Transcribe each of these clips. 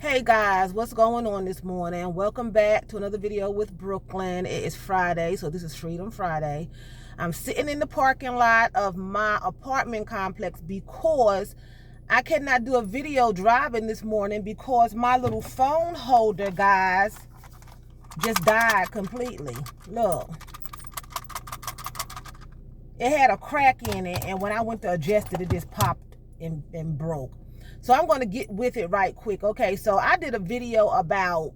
Hey guys, what's going on this morning? Welcome back to another video with Brooklyn. It is Friday, so this is Freedom Friday. I'm sitting in the parking lot of my apartment complex because I cannot do a video driving this morning because my little phone holder, guys, just died completely. Look. It had a crack in it, and when I went to adjust it, it just popped and broke. So I'm going to get with it right quick. Okay, so I did a video about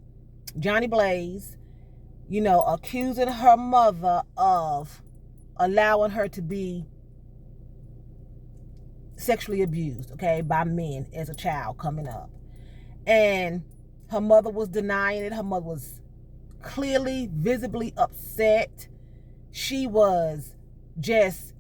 Jhonni Blaze, accusing her mother of allowing her to be sexually abused, okay, by men as a child coming up. And her mother was denying it. Her mother was clearly, visibly upset. She was just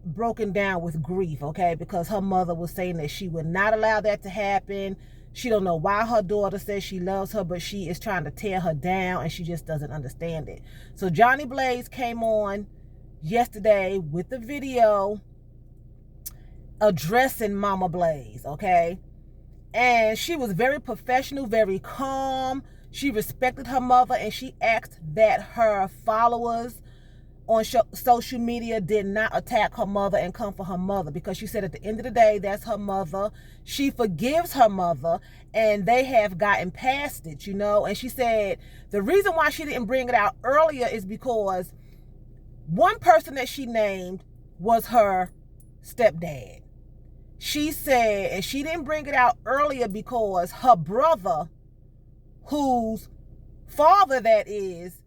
broken down with grief, okay, because her mother was saying that she would not allow that to happen. She don't know why her daughter says she loves her, but she is trying to tear her down, and she just doesn't understand it. So Jhonni Blaze came on yesterday with the video addressing Mama Blaze, okay, and she was very professional, very calm. She respected her mother, and she asked that her followers on social media did not attack her mother and come for her mother, because she said at the end of the day, that's her mother. She forgives her mother, and they have gotten past it, and she said the reason why she didn't bring it out earlier is because one person that she named was her stepdad. She said, and she didn't bring it out earlier because her brother, whose father that is,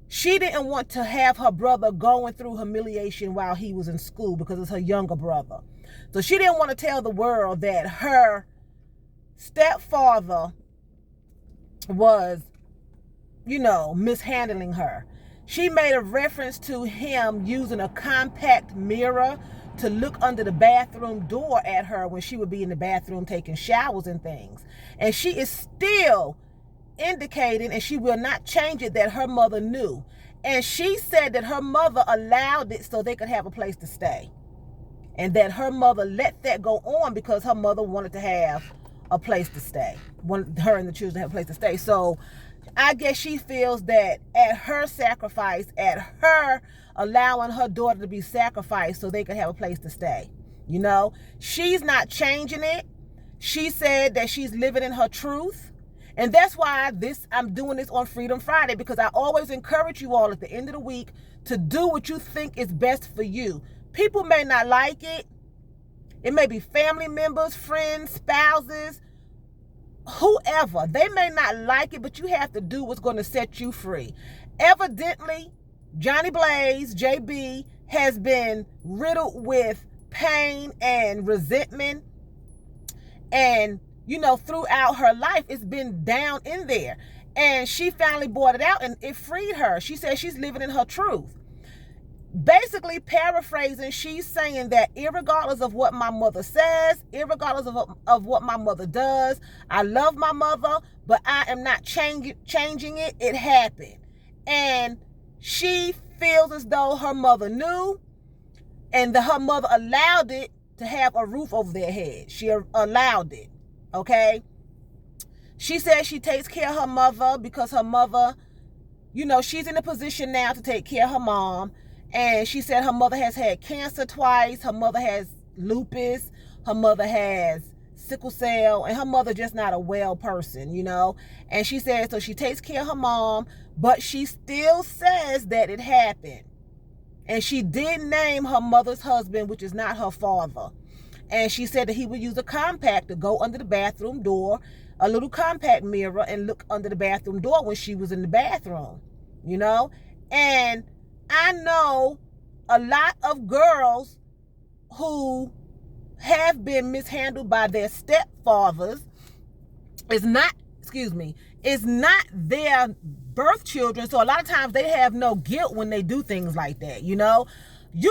she didn't want to have her brother going through humiliation while he was in school because it's her younger brother. So she didn't want to tell the world that her stepfather was, mishandling her. She made a reference to him using a compact mirror to look under the bathroom door at her when she would be in the bathroom taking showers and things. And she is still indicating, and she will not change it, that her mother knew. And she said that her mother allowed it so they could have a place to stay, and that her mother let that go on because her mother wanted to have a place to stay, wanted her and the children to have a place to stay. So I guess she feels that at her sacrifice, at her allowing her daughter to be sacrificed so they could have a place to stay, she's not changing it. She said that she's living in her truth. And that's why I'm doing this on Freedom Friday, because I always encourage you all at the end of the week to do what you think is best for you. People may not like it. It may be family members, friends, spouses, whoever. They may not like it, but you have to do what's going to set you free. Evidently, Jhonni Blaze, JB, has been riddled with pain and resentment, and throughout her life, it's been down in there. And she finally brought it out, and it freed her. She said she's living in her truth. Basically, paraphrasing, she's saying that irregardless of what my mother says, irregardless of what my mother does, I love my mother, but I am not changing it. It happened. And she feels as though her mother knew, and her mother allowed it to have a roof over their head. She allowed it. Okay, she says she takes care of her mother because her mother, she's in a position now to take care of her mom. And she said her mother has had cancer twice. Her mother has lupus. Her mother has sickle cell. And her mother just not a well person, And she said, so she takes care of her mom, but she still says that it happened. And she did name her mother's husband, which is not her father. And she said that he would use a compact to go under the bathroom door, a little compact mirror, and look under the bathroom door when she was in the bathroom, And I know a lot of girls who have been mishandled by their stepfathers. It's not their birth children. So a lot of times they have no guilt when they do things like that, You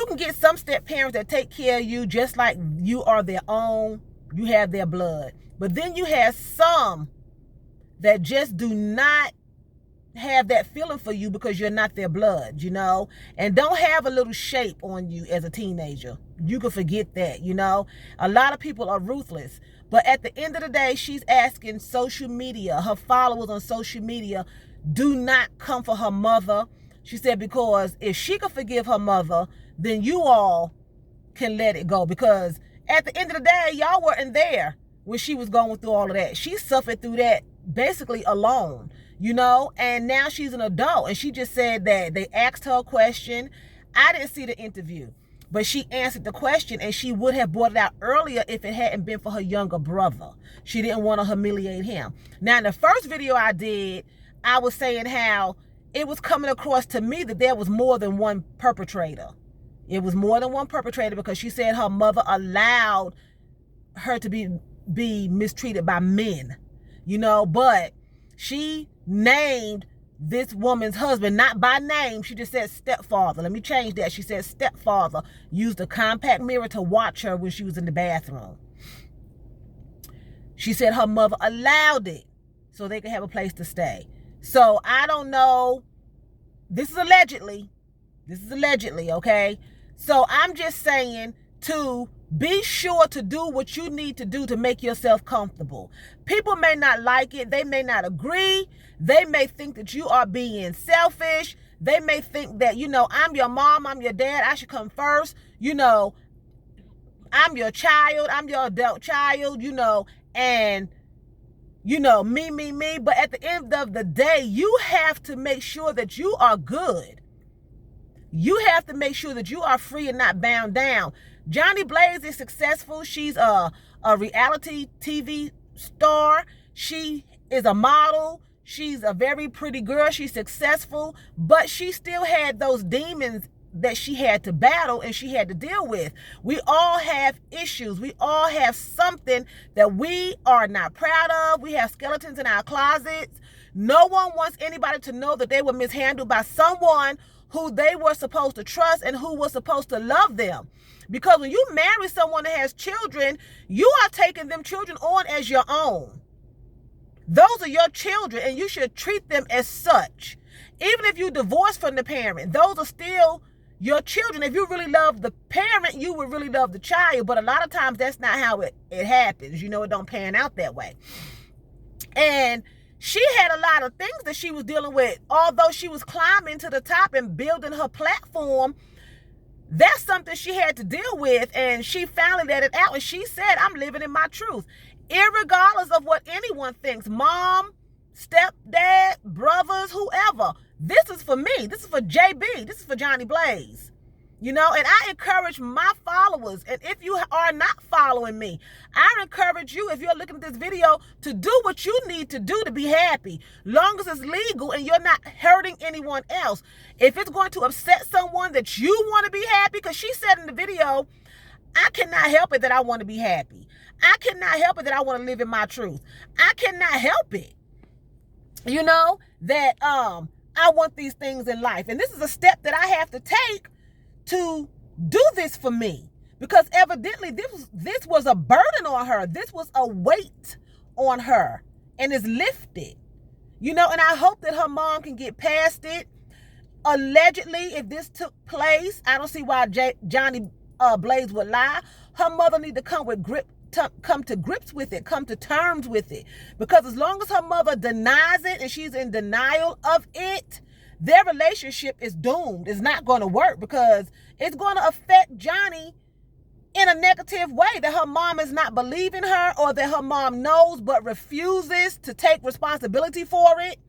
can get some step parents that take care of you just like you are their own. You have their blood. But then you have some that just do not have that feeling for you because you're not their blood, and don't have a little shape on you as a teenager. You can forget that, A lot of people are ruthless. But at the end of the day, she's asking social media, her followers on social media, do not come for her mother. She said, because if she could forgive her mother, then you all can let it go. Because at the end of the day, y'all weren't there when she was going through all of that. She suffered through that basically alone, and now she's an adult. And she just said that they asked her a question. I didn't see the interview, but she answered the question, and she would have brought it out earlier if it hadn't been for her younger brother. She didn't want to humiliate him. Now, in the first video I did, I was saying how it was coming across to me that there was more than one perpetrator. It was more than one perpetrator, because she said her mother allowed her to be mistreated by men, but she named this woman's husband, not by name. She just said stepfather. Let me change that. She said stepfather used a compact mirror to watch her when she was in the bathroom. She said her mother allowed it so they could have a place to stay. So I don't know. This is allegedly, okay? So I'm just saying to be sure to do what you need to do to make yourself comfortable. People may not like it. They may not agree. They may think that you are being selfish. They may think that, I'm your mom, I'm your dad, I should come first. I'm your child, I'm your adult child, and, me. But at the end of the day, you have to make sure that you are good. You have to make sure that you are free and not bound down. Jhonni Blaze is successful. She's a reality TV star. She is a model. She's a very pretty girl. She's successful, but she still had those demons that she had to battle and she had to deal with. We all have issues. We all have something that we are not proud of. We have skeletons in our closets. No one wants anybody to know that they were mishandled by someone who they were supposed to trust and who was supposed to love them. Because when you marry someone that has children, you are taking them children on as your own. Those are your children, and you should treat them as such. Even if you divorce from the parent, those are still your children. If you really love the parent, you would really love the child. But a lot of times that's not how it happens. It don't pan out that way. And she had a lot of things that she was dealing with. Although she was climbing to the top and building her platform, that's something she had to deal with, and she finally let it out. And she said, I'm living in my truth. Irregardless of what anyone thinks, mom, stepdad, brothers, whoever, this is for me. This is for JB. This is for Jhonni Blaze. And I encourage my followers, and if you are not following me, I encourage you, if you're looking at this video, to do what you need to do to be happy, long as it's legal and you're not hurting anyone else. If it's going to upset someone that you want to be happy, because she said in the video, I cannot help it that I want to be happy. I cannot help it that I want to live in my truth. I cannot help it, that I want these things in life. And this is a step that I have to take to do this for me, because evidently this was a burden on her. This was a weight on her, and it's lifted, and I hope that her mom can get past it. Allegedly, if this took place, I don't see why Jhonni Blaze would lie. Her mother need to come to grips with it, come to terms with it, because as long as her mother denies it and she's in denial of it, their relationship is doomed. It's not going to work, because it's going to affect Jhonni in a negative way, that her mom is not believing her, or that her mom knows but refuses to take responsibility for it.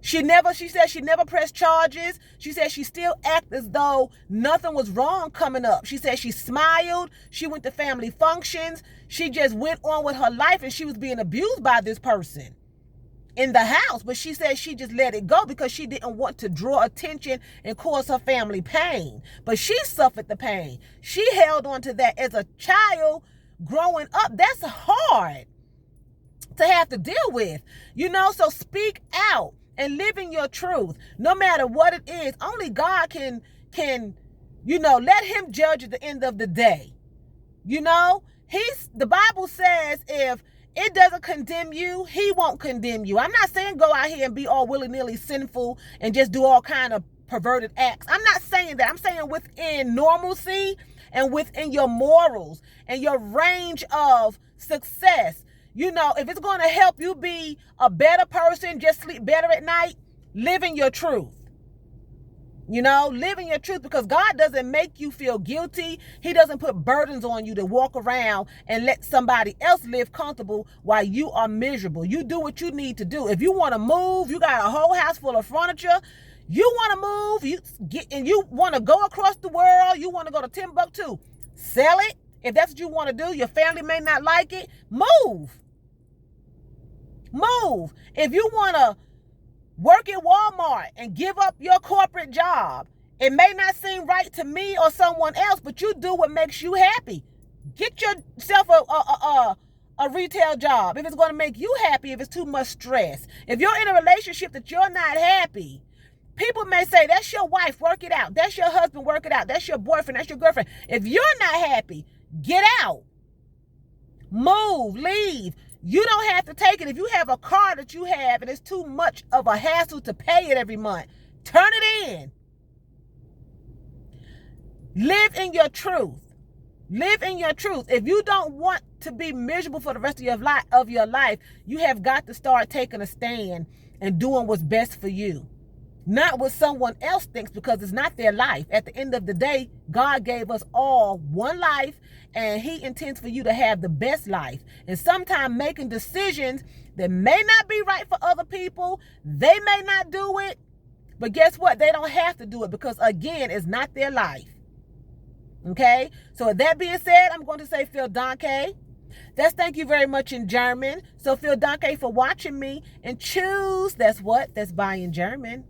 She said she never pressed charges. She said she still acted as though nothing was wrong coming up. She said she smiled. She went to family functions. She just went on with her life, and she was being abused by this person in the house. But she said she just let it go because she didn't want to draw attention and cause her family pain. But she suffered the pain. She held on to that as a child growing up. That's hard to have to deal with, so speak out and live in your truth, no matter what it is. Only God can, let him judge at the end of the day. The Bible says if it doesn't condemn you, he won't condemn you. I'm not saying go out here and be all willy-nilly sinful and just do all kind of perverted acts. I'm not saying that. I'm saying within normalcy, and within your morals and your range of success. You know, if it's going to help you be a better person, just sleep better at night, live in your truth. You know, live in your truth, because God doesn't make you feel guilty. He doesn't put burdens on you to walk around and let somebody else live comfortable while you are miserable. You do what you need to do. If you want to move, you got a whole house full of furniture. You want to move, you want to go across the world. You want to go to Timbuktu. Sell it. If that's what you want to do, your family may not like it. Move. Move. If you want to work at Walmart and give up your corporate job, it may not seem right to me or someone else, but you do what makes you happy. Get yourself a retail job if it's going to make you happy, if it's too much stress. If you're in a relationship that you're not happy, people may say, that's your wife, work it out. That's your husband, work it out. That's your boyfriend, that's your girlfriend. If you're not happy, get out. Move, leave. You don't have to take it. If you have a car that you have and it's too much of a hassle to pay it every month, turn it in. Live in your truth. Live in your truth. If you don't want to be miserable for the rest of your life, you have got to start taking a stand and doing what's best for you. Not what someone else thinks, because it's not their life. At the end of the day, God gave us all one life, and He intends for you to have the best life. And sometimes making decisions that may not be right for other people, they may not do it, but guess what? They don't have to do it, because again, it's not their life. Okay? So with that being said, I'm going to say vielen Dank. That's thank you very much in German. So vielen Dank for watching me, and choose, that's what? That's bye in German.